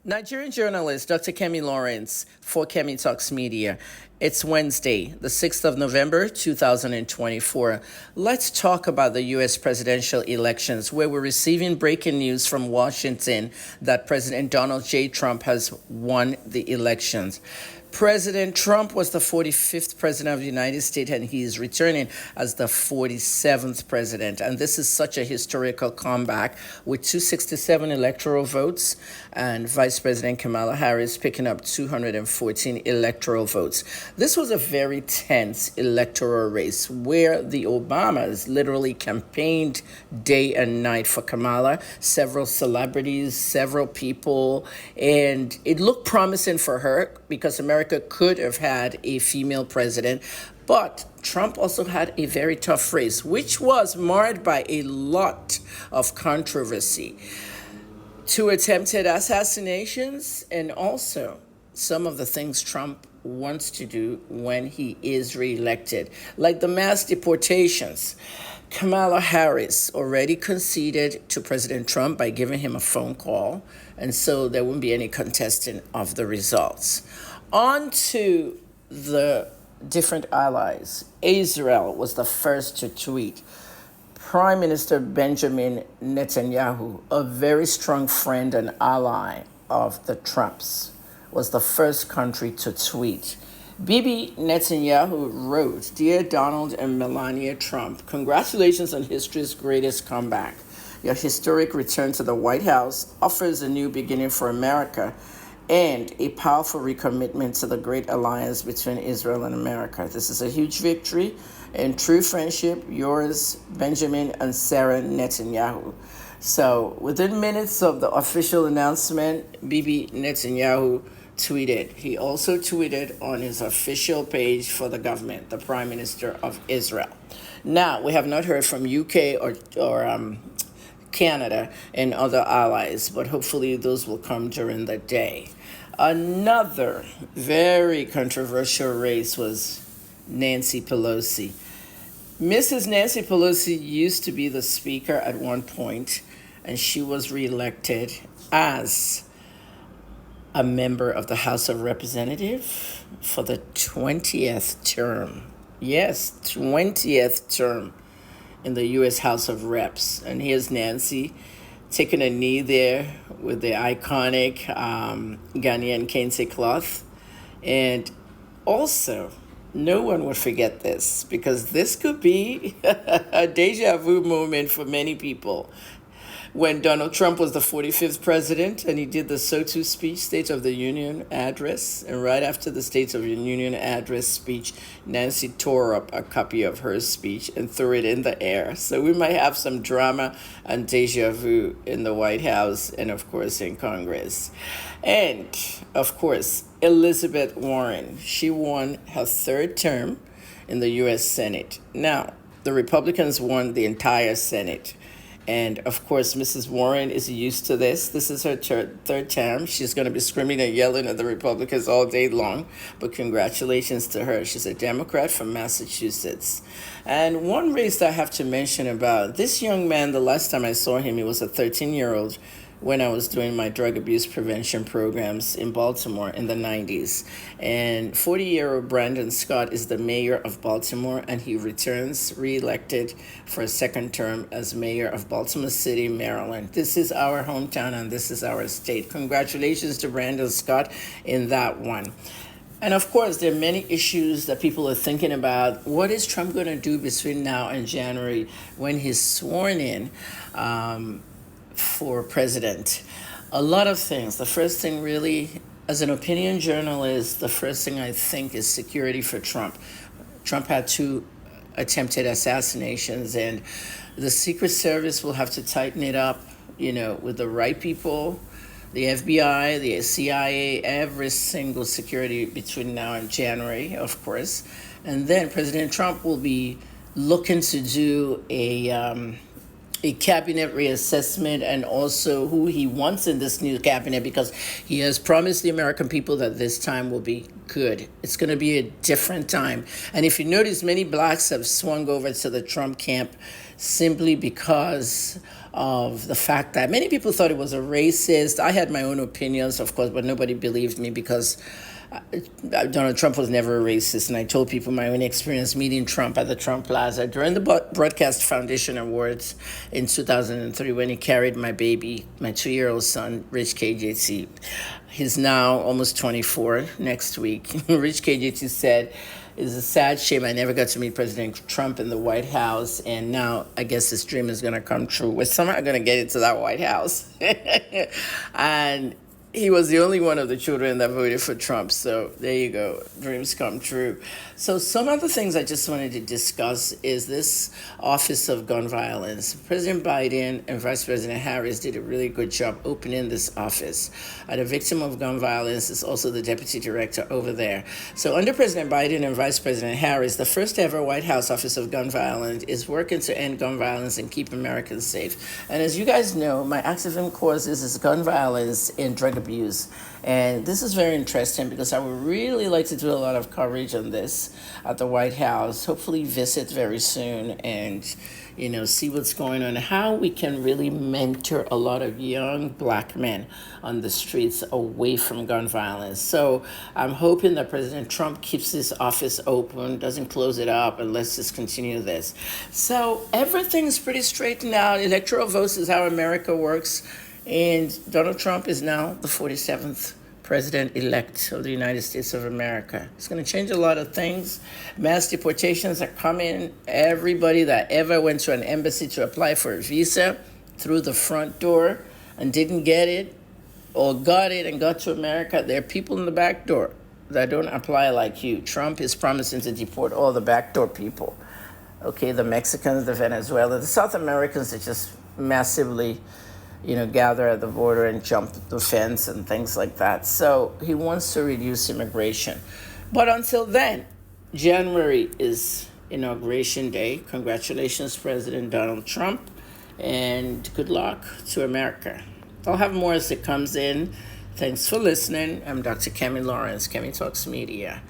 Nigerian journalist Dr. Kemi Lawrence for Kemi Talks Media. It's Wednesday, the 6th of November, 2024. Let's talk about the U.S. presidential elections, where we're receiving breaking news from Washington that President Donald J. Trump has won the elections. President Trump was the 45th president of the United States, and he is returning as the 47th president. And this is such a historical comeback with 267 electoral votes and Vice President Kamala Harris picking up 214 electoral votes. This was a very tense electoral race where the Obamas literally campaigned day and night for Kamala, several celebrities, several people, and it looked promising for her because America could have had a female president. But Trump also had a very tough race, which was marred by a lot of controversy. Two attempted assassinations, and also some of the things Trump wants to do when he is reelected, like the mass deportations. Kamala Harris already conceded to President Trump by giving him a phone call, and so there won't be any contesting of the results. On to the different allies. Israel was the first to tweet. Prime Minister Benjamin Netanyahu, a very strong friend and ally of the Trumps, was the first country to tweet. Bibi Netanyahu wrote, "Dear Donald and Melania Trump, congratulations on history's greatest comeback. Your historic return to the White House offers a new beginning for America and a powerful recommitment to the great alliance between Israel and America. This is a huge victory and true friendship. Yours, Benjamin and Sarah Netanyahu." So within minutes of the official announcement, Bibi Netanyahu tweeted. He also tweeted on his official page for the government, the Prime Minister of Israel. Now, we have not heard from UK or Canada and other allies, but hopefully those will come during the day. Another very controversial race was Nancy Pelosi. Mrs. Nancy Pelosi used to be the speaker at one point, and she was reelected as a member of the House of Representatives for the 20th term. Yes, 20th term in the U.S. House of Reps. And here's Nancy taking a knee there with the iconic Ghanaian kente cloth. And also, no one would forget this because this could be a deja vu moment for many people. When Donald Trump was the 45th president and he did the SOTU speech, State of the Union address, and right after the State of the Union address speech, Nancy tore up a copy of her speech and threw it in the air. So we might have some drama and deja vu in the White House and, of course, in Congress. And, of course, Elizabeth Warren. She won her third term in the U.S. Senate. Now, the Republicans won the entire Senate. And, of course, Mrs. Warren is used to this. This is her third term. She's going to be screaming and yelling at the Republicans all day long. But congratulations to her. She's a Democrat from Massachusetts. And one race that I have to mention about, this young man, the last time I saw him, he was a 13-year-old when I was doing my drug abuse prevention programs in Baltimore in the 90s. And 40-year-old Brandon Scott is the mayor of Baltimore, and he returns re-elected for a second term as mayor of Baltimore City, Maryland. This is our hometown, and this is our state. Congratulations to Brandon Scott in that one. And of course, there are many issues that people are thinking about. What is Trump going to do between now and January when he's sworn in for president? A lot of things. The first thing really, as an opinion journalist, the first thing I think is security for Trump. Trump had two attempted assassinations, and the Secret Service will have to tighten it up, with the right people, the FBI, the CIA, every single security between now and January, of course. And then President Trump will be looking to do a cabinet reassessment and also who he wants in this new cabinet, because he has promised the American people that this time will be good. It's going to be a different time. And if you notice, many blacks have swung over to the Trump camp simply because of the fact that many people thought it was a racist. I had my own opinions, of course, but nobody believed me because Donald Trump was never a racist, and I told people my own experience meeting Trump at the Trump Plaza during the Broadcast Foundation Awards in 2003 when he carried my baby, my 2-year-old son, Rich KJT. He's now almost 24 next week. Rich KJT said, "It's a sad shame I never got to meet President Trump in the White House, and now I guess this dream is going to come true. We're somehow going to get into that White House." And he was the only one of the children that voted for Trump. So there you go. Dreams come true. So some of the things I just wanted to discuss is this Office of Gun Violence. President Biden and Vice President Harris did a really good job opening this office. The victim of gun violence is also the deputy director over there. So under President Biden and Vice President Harris, the first ever White House Office of Gun Violence is working to end gun violence and keep Americans safe. And as you guys know, my activism causes is gun violence and drug abuse. And this is very interesting because I would really like to do a lot of coverage on this at the White House, hopefully visit very soon and, see what's going on, how we can really mentor a lot of young black men on the streets away from gun violence. So I'm hoping that President Trump keeps this office open, doesn't close it up, and let's just continue this. So everything's pretty straightened out. Electoral votes is how America works. And Donald Trump is now the 47th president-elect of the United States of America. It's going to change a lot of things. Mass deportations are coming. Everybody that ever went to an embassy to apply for a visa through the front door and didn't get it, or got it and got to America, there are people in the back door that don't apply like you. Trump is promising to deport all the backdoor people. Okay, the Mexicans, the Venezuelans, the South Americans that just massively gather at the border and jump the fence and things like that. So he wants to reduce immigration. But until then, January is Inauguration Day. Congratulations, President Donald Trump, and good luck to America. I'll have more as it comes in. Thanks for listening. I'm Dr. Kemi Lawrence, Kemi Talks Media.